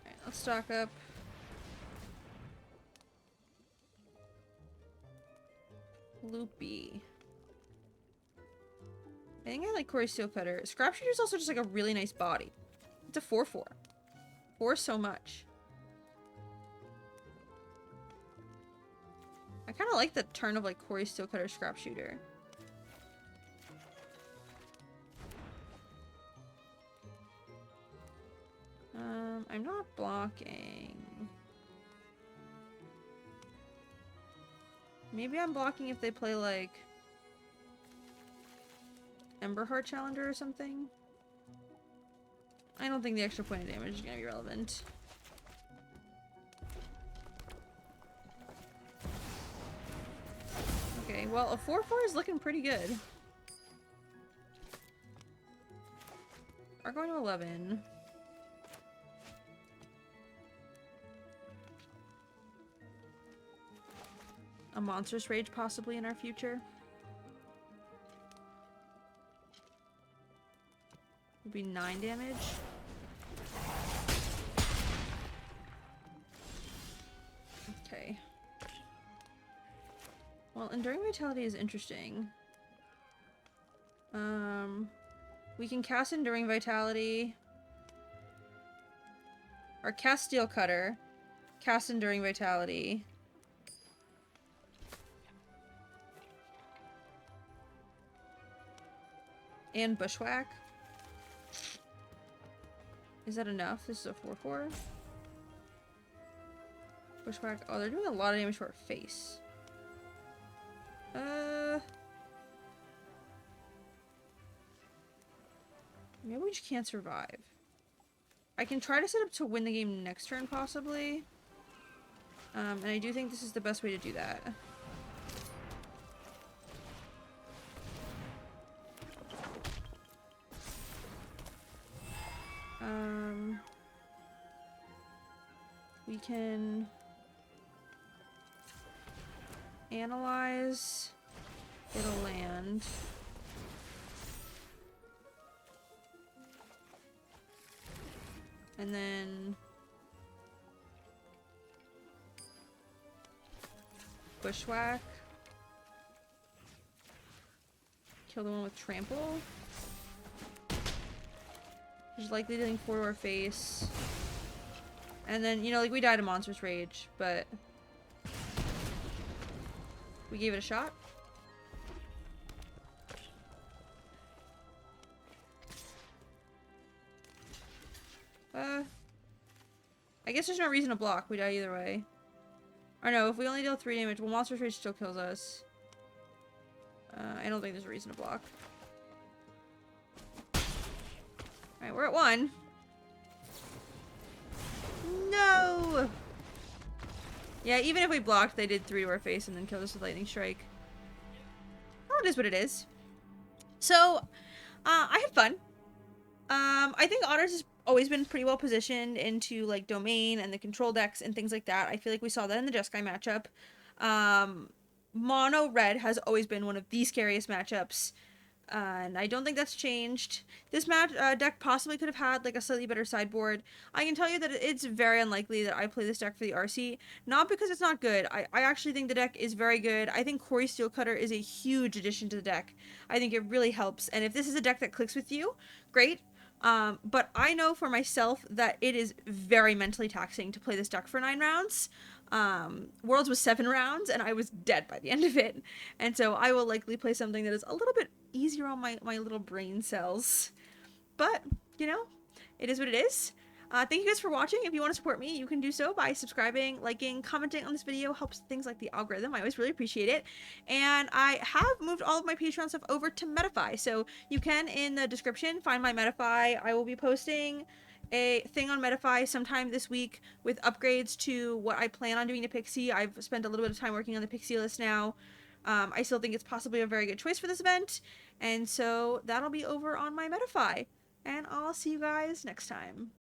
Alright, let's stock up. Loopy. I think I like Corey Steelcutter. Scrapshooter is also just like a really nice body. It's a 4/4. 4 so much. I kind of like the turn of like Corey Steelcutter Scrapshooter. I'm not blocking. Maybe I'm blocking if they play like Emberheart Challenger or something. I don't think the extra point of damage is gonna be relevant. Okay, well, a 4/4 is looking pretty good. Are going to 11. A Monstrous Rage possibly in our future. Would be 9 damage. Okay. Well, Enduring Vitality is interesting. We can cast Enduring Vitality. Or cast Steel Cutter. Cast Enduring Vitality. And Bushwhack. Is that enough? This is a 4/4. Bushwhack. Oh, they're doing a lot of damage to our face. Maybe we just can't survive. I can try to set up to win the game next turn, possibly. And I do think this is the best way to do that. We can analyze. It'll land. And then Bushwhack. Kill the one with Trample. Which is likely dealing 4 to our face. And then, you know, like, we died of Monstrous Rage, but we gave it a shot. I guess there's no reason to block. We die either way. Or no, if we only deal 3 damage, well, Monstrous Rage still kills us. I don't think there's a reason to block. Alright, we're at 1. No! Yeah, even if we blocked, they did 3 to our face and then killed us with Lightning Strike. Oh, it is what it is. So, I had fun. I think Otters has always been pretty well positioned into, like, Domain and the control decks and things like that. I feel like we saw that in the Jeskai matchup. Mono Red has always been one of the scariest matchups. And I don't think that's changed. This deck possibly could have had like a slightly better sideboard. I can tell you that it's very unlikely that I play this deck for the RC. Not because it's not good. I actually think the deck is very good. I think Corey Steelcutter is a huge addition to the deck. I think it really helps. And if this is a deck that clicks with you, great. But I know for myself that it is very mentally taxing to play this deck for 9 rounds. Worlds was 7 rounds and I was dead by the end of it. And so I will likely play something that is a little bit easier on my little brain cells. But, you know, it is what it is. Thank you guys for watching. If you want to support me, you can do so by subscribing, liking, commenting on this video. Helps things like the algorithm. I always really appreciate it. And I have moved all of my Patreon stuff over to Metafy. So you can, in the description, find my Metafy. I will be posting a thing on Metafy sometime this week with upgrades to what I plan on doing to Pixie. I've spent a little bit of time working on the Pixie list now. I still think it's possibly a very good choice for this event. And so that'll be over on my Metafy. and I'll see you guys next time.